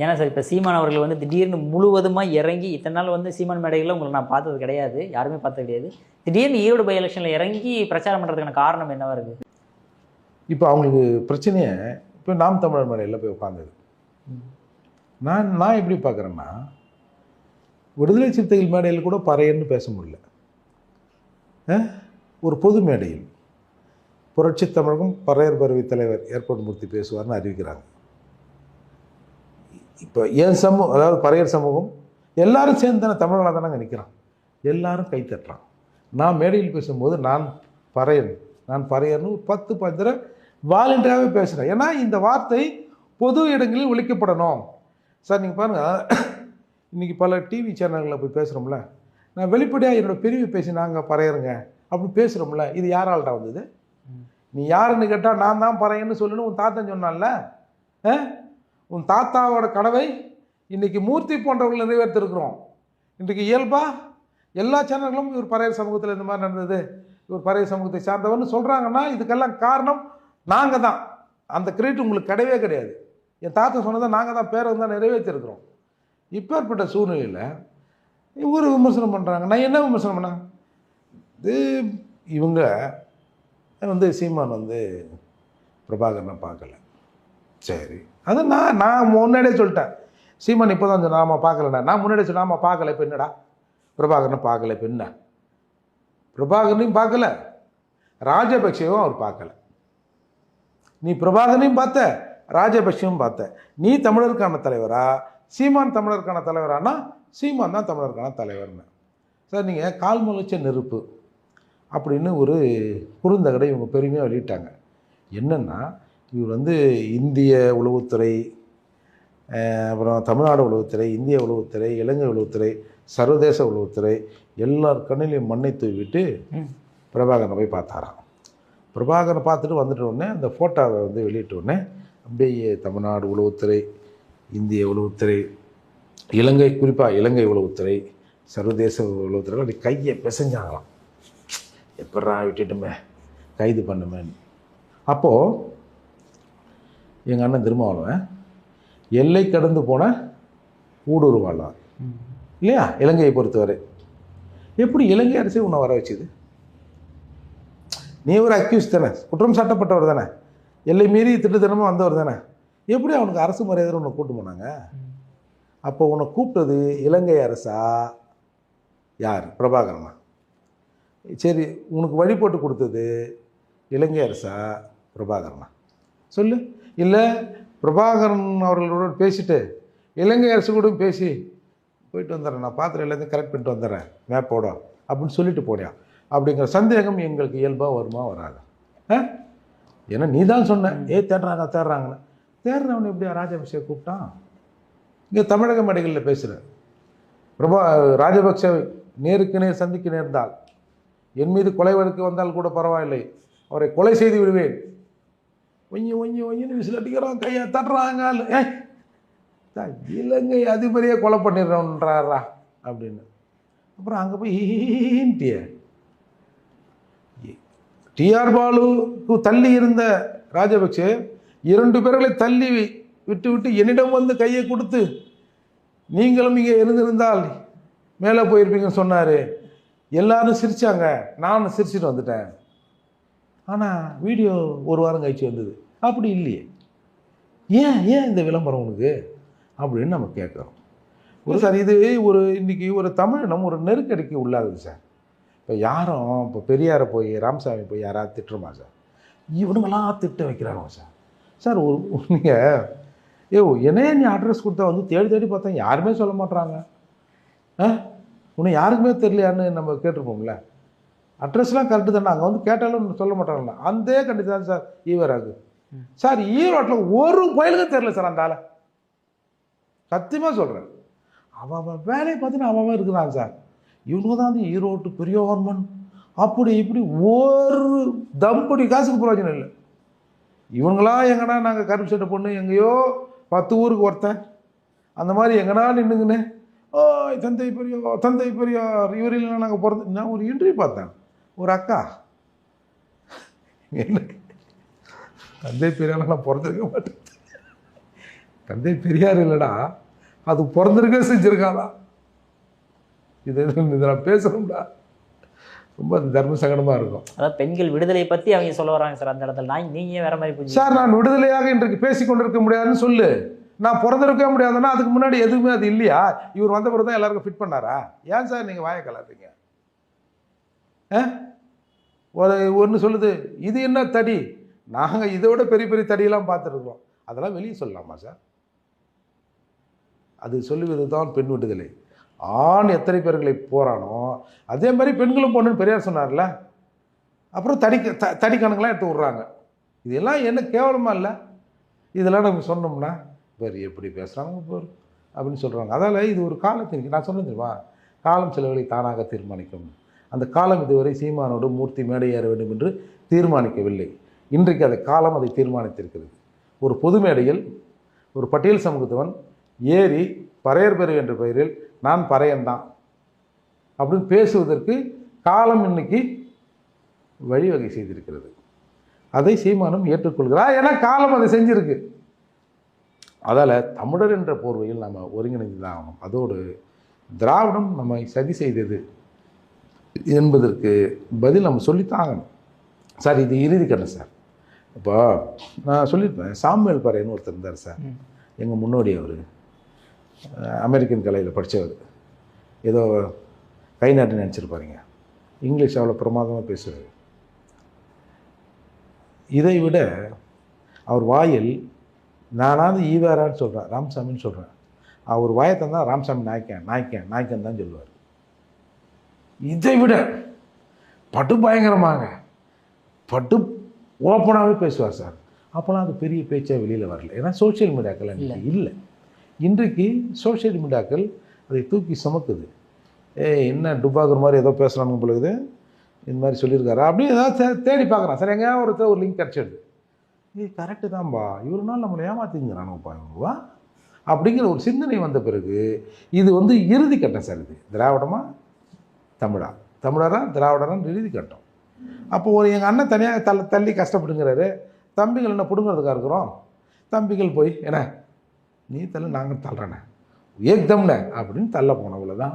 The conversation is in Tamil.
ஏன்னா சார் இப்போ சீமான் அவர்கள் வந்து திடீர்னு முழுவதுமாக இறங்கி இத்தனை நாள் வந்து சீமான் மேடைகளில் உங்களை நான் பார்த்தது கிடையாது, யாருமே பார்த்தது கிடையாது. திடீர்னு ஈரோடு பை எலெக்ஷனில் இறங்கி பிரச்சாரம் பண்ணுறதுக்கான காரணம் என்னவா இருக்குது? இப்போ அவங்களுக்கு பிரச்சனையை இப்போ நாம் தமிழர் மேடையில் போய் உட்காந்தது. நான் எப்படி பார்க்குறேன்னா, விடுதலை சிறுத்தைகள் மேடையில் கூட பறையன்னு பேச முடியல. ஒரு பொது மேடையில் புரட்சி தமிழகம் பறையர் பேரவை தலைவர் ஏற்பாடு மூர்த்தி பேசுவார்னு அறிவிக்கிறாங்க. இப்போ என் சமூகம், அதாவது பறையர் சமூகம் எல்லாரும் சேர்ந்து தானே தமிழர்களாக தானே நிற்கிறான், எல்லாரும் கை தட்டுறான். நான் மேடையில் பேசும்போது நான் பறையர்னு 10-15 தடவை வாலண்டியராகவே பேசுகிறேன். ஏன்னா இந்த வார்த்தை பொது இடங்களில் ஒழிக்கப்படணும். சார் நீங்கள் பாருங்கள், இன்றைக்கி பல டிவி சேனல்களில் போய் பேசுகிறோம்ல, நான் வெளிப்படையாக என்னோடய பிரிவு பேசி நாங்கள் பறையருங்க அப்படி பேசுகிறோம்ல, இது யாரால்டா வந்தது? நீ யாருன்னு கேட்டால் நான் தான் பறையன்னு சொல்லணும் உன் தாத்தன் சொன்னான்ல. உன் தாத்தாவோட கனவை இன்றைக்கி மூர்த்தி போன்றவர்கள் நிறைவேற்றிருக்கிறோம். இன்றைக்கு இயல்பாக எல்லா சேனல்களும் இவர் பறையர் சமூகத்தில் இந்த மாதிரி நடந்தது, இவர் பறையர் சமூகத்தை சார்ந்தவர்னு சொல்கிறாங்கன்னா இதுக்கெல்லாம் காரணம் நாங்கள் தான். அந்த கிரெடிட் உங்களுக்கு கிடையவே கிடையாது. என் தாத்தா சொன்னதை நாங்கள் தான் பேரை தான் நிறைவேற்றிருக்கிறோம். இப்பேற்பட்ட சூழ்நிலையில் ஒரு விமர்சனம் பண்ணுறாங்க. நான் என்ன விமர்சனம் பண்ணேன்? இது இவங்க வந்து சீமான் வந்து பிரபாகரனை பார்க்கல. சரி, அது நான் முன்னாடியே சொல்லிட்டேன். சீமான் இப்போ தான் சொன்ன ஆமாம் பார்க்கலண்ணா, நான் முன்னாடியே சொன்னேன் ஆமாம் பார்க்கல. இப்போ என்னடா பிரபாகரனை பார்க்கல, இப்போ என்ன? பிரபாகரனையும் பார்க்கல, ராஜபக்சேவும் அவர் பார்க்கல. நீ பிரபாகரனையும் பார்த்த, ராஜபக்சேவும் பார்த்த. நீ தமிழருக்கான தலைவரா, சீமான் தமிழருக்கான தலைவரானா சீமான் தான் தமிழருக்கான தலைவர்னு. சார் நீங்கள் கால் முளைச்ச நெருப்பு அப்படின்னு ஒரு குறுந்தகடை இவங்க பெருமையாக வெளியிட்டாங்க. என்னென்னா, இவர் வந்து இந்திய உளவுத்துறை, அப்புறம் தமிழ்நாடு உளவுத்துறை, இந்திய உளவுத்துறை, இலங்கை உளவுத்துறை, சர்வதேச உளவுத்துறை எல்லார் கண்ணிலையும் மண்ணை தூவிட்டு பிரபாகரனை போய் பார்த்தாராம். பிரபாகரனை பார்த்துட்டு வந்துட்ட உடனே அந்த ஃபோட்டோவை வந்து வெளியிட்ட உடனே அப்படியே தமிழ்நாடு உளவுத்துறை, இந்திய உளவுத்துறை, இலங்கை, குறிப்பாக இலங்கை உளவுத்துறை, சர்வதேச உளவுத்துறை அப்படி கையை பிசைஞ்சாங்களாம். எப்படா விட்டுட்டுமே கைது பண்ணுமேன்னு. அப்போது எங்கள் அண்ணன் திருமாவளவன் எல்லை கடந்து போன ஊடுருவாளார் இல்லையா? இலங்கையை பொறுத்தவரை எப்படி இலங்கை அரசே உன்னை வர வச்சுது? நீ ஒரு அக்யூஸ் தானே, குற்றம் சாட்டப்பட்டவர் தானே, எல்லை மீறி திட்டத்தினமாக வந்தவர் தானே, எப்படி அவனுக்கு அரசு மரியாதை உன்னை கூப்பிட்டு போனாங்க? அப்போ உன்னை கூப்பிட்டது இலங்கை அரசா யார்? பிரபாகரனா? சரி, உனக்கு வழி போட்டு கொடுத்தது இலங்கை அரசா பிரபாகரனா? சொல்லு. இல்லை பிரபாகரன் அவர்களோட பேசிட்டு இலங்கை அரசு கூட பேசி போயிட்டு வந்துடுறேன், நான் பார்த்துட்டு எல்லாத்தையும் கரெக்ட் பண்ணிட்டு வந்துடுறேன் மேப்போட அப்படின்னு சொல்லிட்டு போனியா அப்படிங்கிற சந்தேகம் எங்களுக்கு இயல்பாக வருமா வராது? ஏன்னா நீ தான் சொன்ன தேடுறாங்கன்னு. தேடுறவனு எப்படியா ராஜபக்சே கூப்பிட்டான்? இங்கே தமிழக மேடைகளில் பேசுகிறேன். ராஜபக்சே நேருக்கு நேர் சந்திக்க நேர்ந்தால், என் மீது கொலை வழக்கு வந்தால் கூட பரவாயில்லை, அவரை கொலை செய்து விடுவேன். ஒஞ்சு விசில் அடிக்கிறான், கையை தட்டுறாங்க. இலங்கை அதிபரையே கொலை பண்ணிடுறோன்றாரா அப்படின்னு. அப்புறம் அங்கே போய் டிஆர் பாலுக்கு தள்ளி இருந்த ராஜபக்சே 2 பேர்களை தள்ளி விட்டு என்னிடம் வந்து கையை கொடுத்து நீங்களும் இங்கே இருந்திருந்தால் மேலே போயிருப்பீங்கன்னு சொன்னார். எல்லாரும் சிரித்தாங்க, நானும் சிரிச்சுட்டு வந்துட்டேன். ஆனால் வீடியோ ஒரு வாரம் கழிச்சு வந்தது. அப்படி இல்லையே, ஏன் இந்த விளம்பரம் உனக்கு அப்படின்னு நம்ம கேட்குறோம். ஒரு சார் இது ஒரு இன்றைக்கி ஒரு தமிழினம் ஒரு நெருக்கடிக்கு உள்ளாகுது சார். இப்போ யாரும் இப்போ பெரியாரை போய் ராமசாமி போய் யாராவது திட்டுறோமா சார்? இவனுங்களாம் திட்ட வைக்கிறாங்க சார். சார் நீங்கள் என்னையே நீ அட்ரஸ் கொடுத்தா வந்து தேடி பார்த்தா யாருமே சொல்ல மாட்றாங்க. உன்னை யாருக்குமே தெரியலையான்னு நம்ம கேட்டிருப்போம்ல. அட்ரஸ்லாம் கரெக்டு தானே, அங்கே வந்து கேட்டாலும் சொல்ல மாட்டாங்களா? அந்த கண்டிப்பாக தான் சார் ஈவராகு சார். ஈரோட்டில் ஒரு கோயிலுக்கும் தெரியல சார் அந்த ஆளை, சத்தியமாக சொல்கிறேன். அவன் வேலையை பார்த்துன்னு அவன் இருக்கிறான் சார். இவங்க தான் வந்து ஈரோட்டு பெரியவர்மன் அப்படி இப்படி ஒரு தம்படி காசுக்கு பிரயோஜனம் இல்லை. இவங்களாம் எங்கன்னா நாங்கள் கருப்பு சட்டை பொண்ணு எங்கேயோ 10 ஊருக்கு ஒருத்தன் அந்த மாதிரி எங்கன்னா நின்றுங்கன்னு தந்தை பெரியார் இவர் இல்லைன்னா நாங்கள் பிறந்து. நான் ஒரு இன்டர்வியூ பார்த்தேன், ஒரு அக்கா என்ன தந்தை பெரியார் நான் பிறந்திருக்க மாட்டேன். தந்தை பெரியார் இல்லைடா, அது பிறந்திருக்க செஞ்சுருக்காதான். இதை நான் பேசணும்டா, ரொம்ப தர்ம சங்கடமாக இருக்கும். அதாவது பெண்கள் விடுதலை பற்றி அவங்க சொல்ல வராங்க சார் அந்த இடத்துல. நீங்கள் வேற மாதிரி புரிஞ்சு சார், நான் விடுதலையாக இன்றைக்கு பேசிக்கொண்டிருக்க முடியாதுன்னு சொல்லு. நான் பிறந்திருக்க முடியாதுன்னா அதுக்கு முன்னாடி எதுவுமே அது இல்லையா? இவர் வந்த பிறகு தான் எல்லாருக்கும் ஃபிட் பண்ணாரா? ஏன் சார் நீங்கள் வாயை கலாடுறீங்க? ஒன்று சொல்லுது, இது என்ன தடி, நாங்கள் இதை விட பெரிய பெரிய தடியெல்லாம் பார்த்துருக்கோம். அதெல்லாம் வெளியே சொல்லலாமா சார்? அது சொல்லுவது தான் பெண் விடுதலை. ஆண் எத்தனை பேர்களை போறானோ அதே மாதிரி பெண்களும் பொண்ணுன்னு பெரியார் சொன்னார்ல. அப்புறம் தடிக்கணக்கெலாம் எடுத்து விட்றாங்க. இதெல்லாம் என்ன கேவலமா இல்லை? இதெல்லாம் நம்ம சொன்னோம்னா வேறு எப்படி பேசுகிறாங்க பேர் அப்படின்னு சொல்கிறாங்க. அதால் இது ஒரு காலத்திற்கு நான் சொன்னது தெரியுமா, காலம் சிலவரை தானாக தீர்மானிக்கும். அந்த காலம் இதுவரை சீமானோடு மூர்த்தி மேடை ஏற வேண்டும் என்று தீர்மானிக்கவில்லை. இன்றைக்கு அதை காலம் அதை தீர்மானித்திருக்கிறது. ஒரு பொது மேடையில் ஒரு பட்டியல் சமூகத்தவன் ஏறி பறையர் பெரு என்ற பெயரில் நான் பறையன்தான் அப்படின்னு பேசுவதற்கு காலம் இன்னைக்கு வழிவகை செய்திருக்கிறது. அதை சீமானும் ஏற்றுக்கொள்கிறார். ஏன்னா காலம் அதை செஞ்சிருக்கு. அதால் தமிழர் என்ற போர்வையில் நம்ம ஒருங்கிணைந்து தான் ஆகணும். அதோடு திராவிடம் நம்மை சதி செய்தது என்பதற்கு பதில் நம்ம சொல்லித்தாங்கணும். சார், இது இறுதி கட்டம் சார். இப்போ நான் சொல்லியிருப்பேன், சாமுவேல் பறையன்னு ஒருத்தர் இருந்தார் சார், எங்கள் முன்னோடி. அவர் அமெரிக்கன் கலையில் படித்தவர். ஏதோ கை நாட்டு நினச்சிருப்பாருங்க. இங்கிலீஷ் அவ்வளோ பிரமாதமாக பேசுவார். இதை விட அவர் வாயில் நானாவது ஈவேரான்னு சொல்கிறேன், ராமசாமின்னு சொல்கிறேன். அவர் வாயத்தை தான் ராமசாமி நாய்க்கன் தான் சொல்லுவார். இதை விட படு பயங்கரமாக படு ஓப்பனாகவே பேசுவார் சார். அப்போலாம் அது பெரிய பேச்சாக வெளியில் வரல. ஏன்னா சோஷியல் மீடியாக்கள் இல்லை. இன்றைக்கு சோஷியல் மீடியாக்கள் அதை தூக்கி சுமக்குது. என்ன டுபாகர் மாதிரி ஏதோ பேசலாம்னு பொழுது இந்த மாதிரி சொல்லியிருக்காரு அப்படின்னு ஏதாவது தேடி பார்க்குறான் சார். எங்கேயா ஒரு லிங்க் கிடச்சிடுது. இது கரெக்டு தான்பா, இவருனால நம்மளை ஏமாற்றிங்கிறானுப்பா இவனுவா அப்படிங்கிற ஒரு சிந்தனை வந்த பிறகு இது இறுதி கட்டம் சார். இது திராவிடமா தமிழரா திராவிடரான்னு இறுதி கட்டம். அப்போ எங்கள் அண்ணன் தனியாக தள்ளி கஷ்டப்படுங்கிறாரு. தம்பிகள் என்ன பிடுங்கிறதுக்காக இருக்கிறோம்? தம்பிகள் போய் என்ன நீ தள்ள நாங்கள் தள்ளுறேண்ணே ஏக்தம்ண்ணே அப்படின்னு தள்ள போனவங்கள தான்